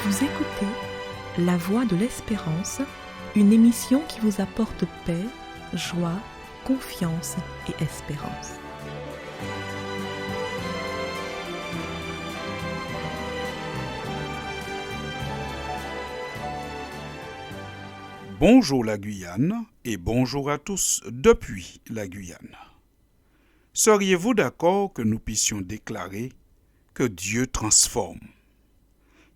Vous écoutez La Voix de l'Espérance, une émission qui vous apporte paix, joie, confiance et espérance. Bonjour la Guyane et bonjour à tous depuis la Guyane. Seriez-vous d'accord que nous puissions déclarer que Dieu transforme?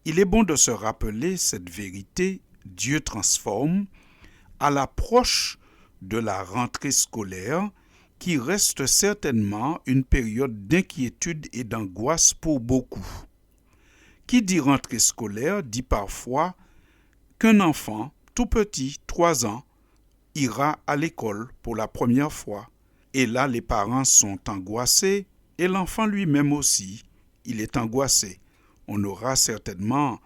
Il est bon de se rappeler cette vérité, Dieu transforme, à l'approche de la rentrée scolaire qui reste certainement une période d'inquiétude et d'angoisse pour beaucoup. Qui dit rentrée scolaire dit parfois qu'un enfant tout petit, 3 ans, ira à l'école pour la première fois. Et là, les parents sont angoissés et l'enfant lui-même aussi, il est angoissé. On aura certainement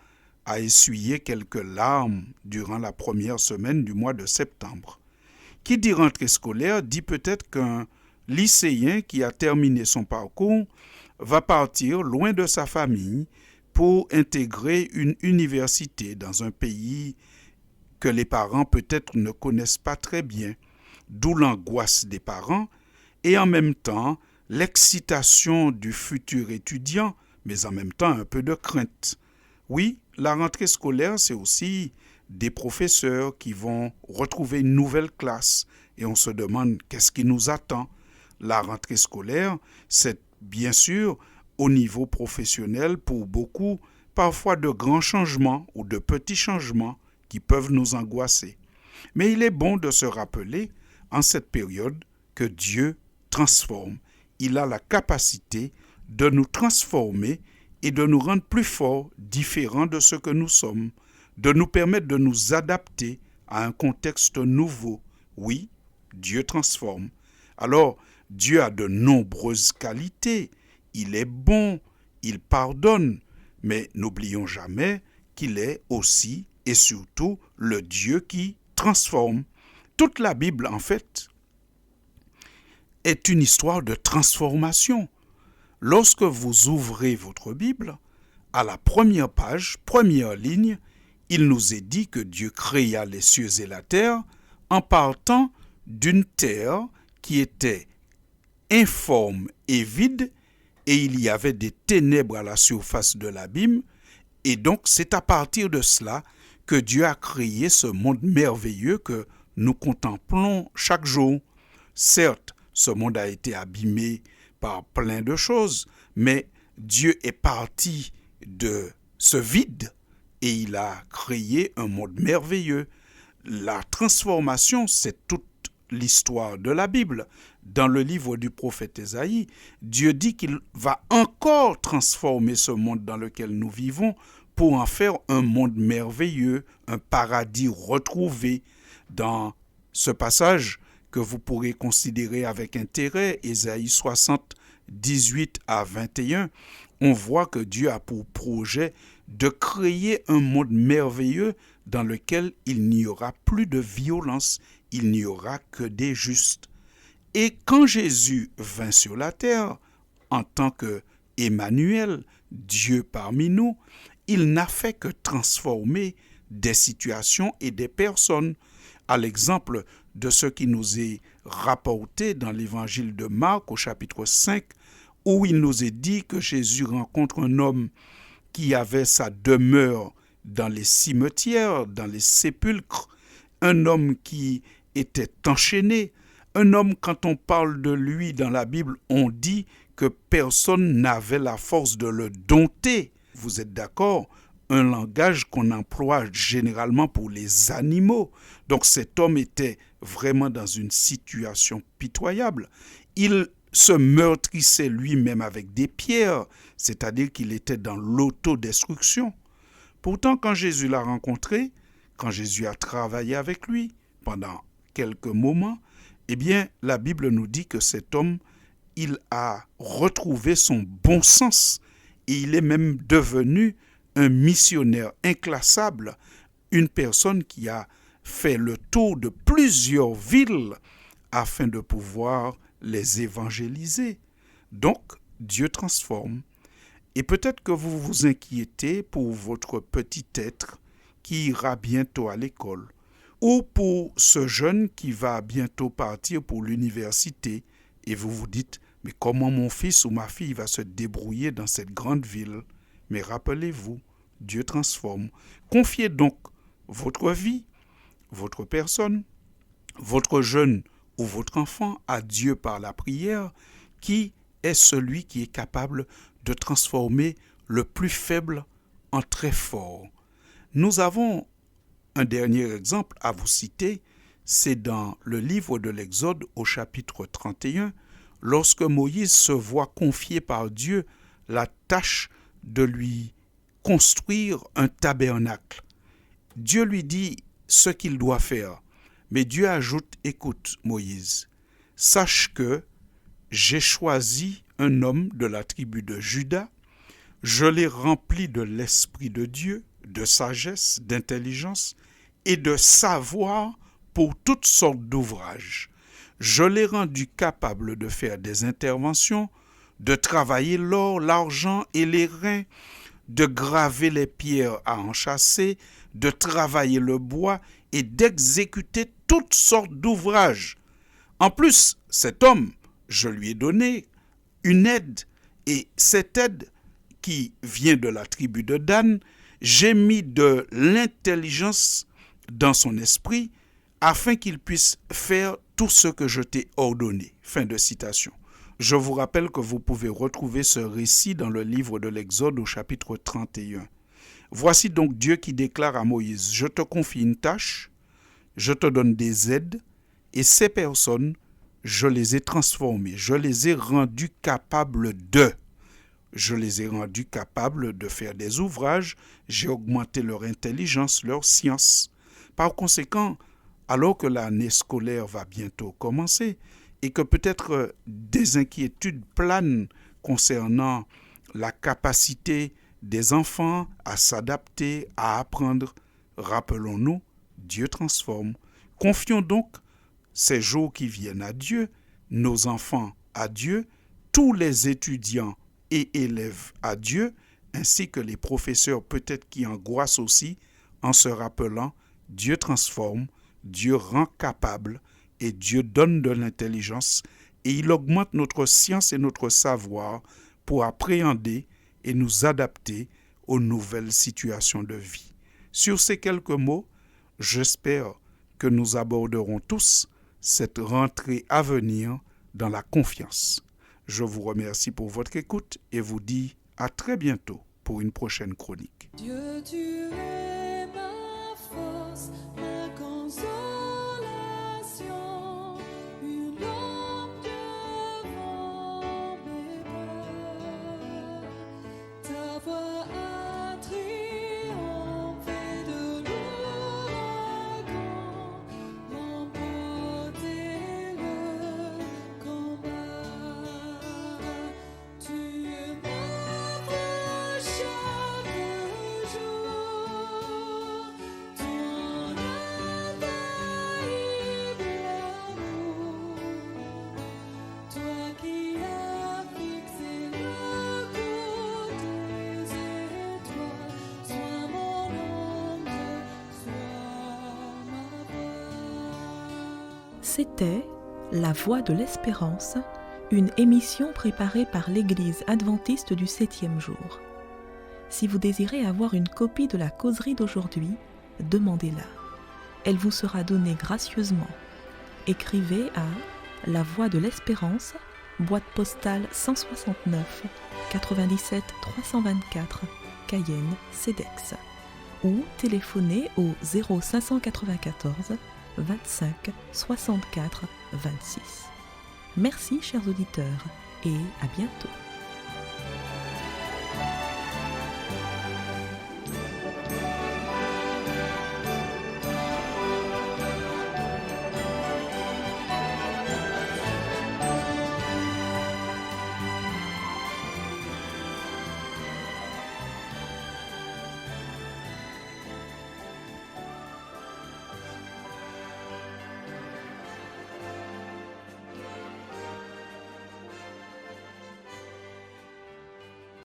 à essuyer quelques larmes durant la première semaine du mois de septembre. Qui dit rentrée scolaire dit peut-être qu'un lycéen qui a terminé son parcours va partir loin de sa famille pour intégrer une université dans un pays que les parents peut-être ne connaissent pas très bien, d'où l'angoisse des parents et en même temps l'excitation du futur étudiant, mais en même temps un peu de crainte. Oui, la rentrée scolaire, c'est aussi des professeurs qui vont retrouver une nouvelle classe et on se demande qu'est-ce qui nous attend. La rentrée scolaire, c'est bien sûr au niveau professionnel pour beaucoup, parfois de grands changements ou de petits changements qui peuvent nous angoisser. Mais il est bon de se rappeler en cette période que Dieu transforme. Il a la capacité de nous transformer et de nous rendre plus forts, différents de ce que nous sommes, de nous permettre de nous adapter à un contexte nouveau. Oui, Dieu transforme. Alors, Dieu a de nombreuses qualités. Il est bon, il pardonne, mais n'oublions jamais qu'il est aussi et surtout le Dieu qui transforme. Toute la Bible, en fait, est une histoire de transformation. Lorsque vous ouvrez votre Bible, à la première page, première ligne, il nous est dit que Dieu créa les cieux et la terre en partant d'une terre qui était informe et vide, et il y avait des ténèbres à la surface de l'abîme, et donc c'est à partir de cela que Dieu a créé ce monde merveilleux que nous contemplons chaque jour. Certes, ce monde a été abîmé par plein de choses, mais Dieu est parti de ce vide et il a créé un monde merveilleux. La transformation, c'est toute l'histoire de la Bible. Dans le livre du prophète Ésaïe, Dieu dit qu'il va encore transformer ce monde dans lequel nous vivons pour en faire un monde merveilleux, un paradis retrouvé. Dans ce passage que vous pourrez considérer avec intérêt, Ésaïe 60, 18 à 21, on voit que Dieu a pour projet de créer un monde merveilleux dans lequel il n'y aura plus de violence, il n'y aura que des justes. Et quand Jésus vint sur la terre, en tant que Emmanuel, Dieu parmi nous, il n'a fait que transformer des situations et des personnes, à l'exemple de ce qui nous est rapporté dans l'évangile de Marc au chapitre 5, où il nous est dit que Jésus rencontre un homme qui avait sa demeure dans les cimetières, dans les sépulcres, un homme qui était enchaîné, un homme, quand on parle de lui dans la Bible, on dit que personne n'avait la force de le dompter. Vous êtes d'accord? Un langage qu'on emploie généralement pour les animaux. Donc cet homme était vraiment dans une situation pitoyable. Il se meurtrissait lui-même avec des pierres, c'est-à-dire qu'il était dans l'autodestruction. Pourtant, quand Jésus l'a rencontré, quand Jésus a travaillé avec lui pendant quelques moments, eh bien, la Bible nous dit que cet homme, il a retrouvé son bon sens et il est même devenu un missionnaire inclassable, une personne qui a fait le tour de plusieurs villes afin de pouvoir les évangéliser. Donc, Dieu transforme. Et peut-être que vous vous inquiétez pour votre petit être qui ira bientôt à l'école, ou pour ce jeune qui va bientôt partir pour l'université, et vous vous dites, mais comment mon fils ou ma fille va se débrouiller dans cette grande ville? Mais rappelez-vous, Dieu transforme. Confiez donc votre vie, votre personne, votre jeune ou votre enfant à Dieu par la prière, qui est celui qui est capable de transformer le plus faible en très fort. Nous avons un dernier exemple à vous citer, c'est dans le livre de l'Exode au chapitre 31, lorsque Moïse se voit confier par Dieu la tâche de lui construire un tabernacle. Dieu lui dit ce qu'il doit faire, mais Dieu ajoute, écoute Moïse, sache que j'ai choisi un homme de la tribu de Juda, je l'ai rempli de l'Esprit de Dieu, de sagesse, d'intelligence et de savoir pour toutes sortes d'ouvrages. Je l'ai rendu capable de faire des interventions, de travailler l'or, l'argent et les reins, de graver les pierres à enchâsser, de travailler le bois et d'exécuter toutes sortes d'ouvrages. En plus, cet homme, je lui ai donné une aide, et cette aide qui vient de la tribu de Dan, j'ai mis de l'intelligence dans son esprit afin qu'il puisse faire tout ce que je t'ai ordonné. Fin de citation. Je vous rappelle que vous pouvez retrouver ce récit dans le livre de l'Exode au chapitre 31. Voici donc Dieu qui déclare à Moïse, je te confie une tâche, je te donne des aides, et ces personnes, je les ai transformées, je les ai rendues capables de. Je les ai rendus capables de faire des ouvrages, j'ai augmenté leur intelligence, leur science. Par conséquent, alors que l'année scolaire va bientôt commencer et que peut-être des inquiétudes planent concernant la capacité des enfants à s'adapter, à apprendre, rappelons-nous, Dieu transforme. Confions donc ces jours qui viennent à Dieu, nos enfants à Dieu, tous les étudiants et élèves à Dieu, ainsi que les professeurs peut-être qui angoissent aussi en se rappelant Dieu transforme, Dieu rend capable et Dieu donne de l'intelligence et il augmente notre science et notre savoir pour appréhender et nous adapter aux nouvelles situations de vie. Sur ces quelques mots, j'espère que nous aborderons tous cette rentrée à venir dans la confiance. Je vous remercie pour votre écoute et vous dis à très bientôt pour une prochaine chronique. Dieu, tu es ma force, ma consolation, une lampe devant mes pas. Ta voix a triomphé de l'ouragan, remporté le combat. Tu m'ouvres chaque jour ton infaillible amour. Toi qui as fixé le cours des étoiles, sois mon ombre, sois ma voix. C'était La Voix de l'Espérance, une émission préparée par l'Église adventiste du 7e jour. Si vous désirez avoir une copie de la causerie d'aujourd'hui, demandez-la. Elle vous sera donnée gracieusement. Écrivez à La Voix de l'Espérance, boîte postale 169 97 324, Cayenne, CEDEX, ou téléphonez au 0594 25 64 26. Merci chers auditeurs et à bientôt.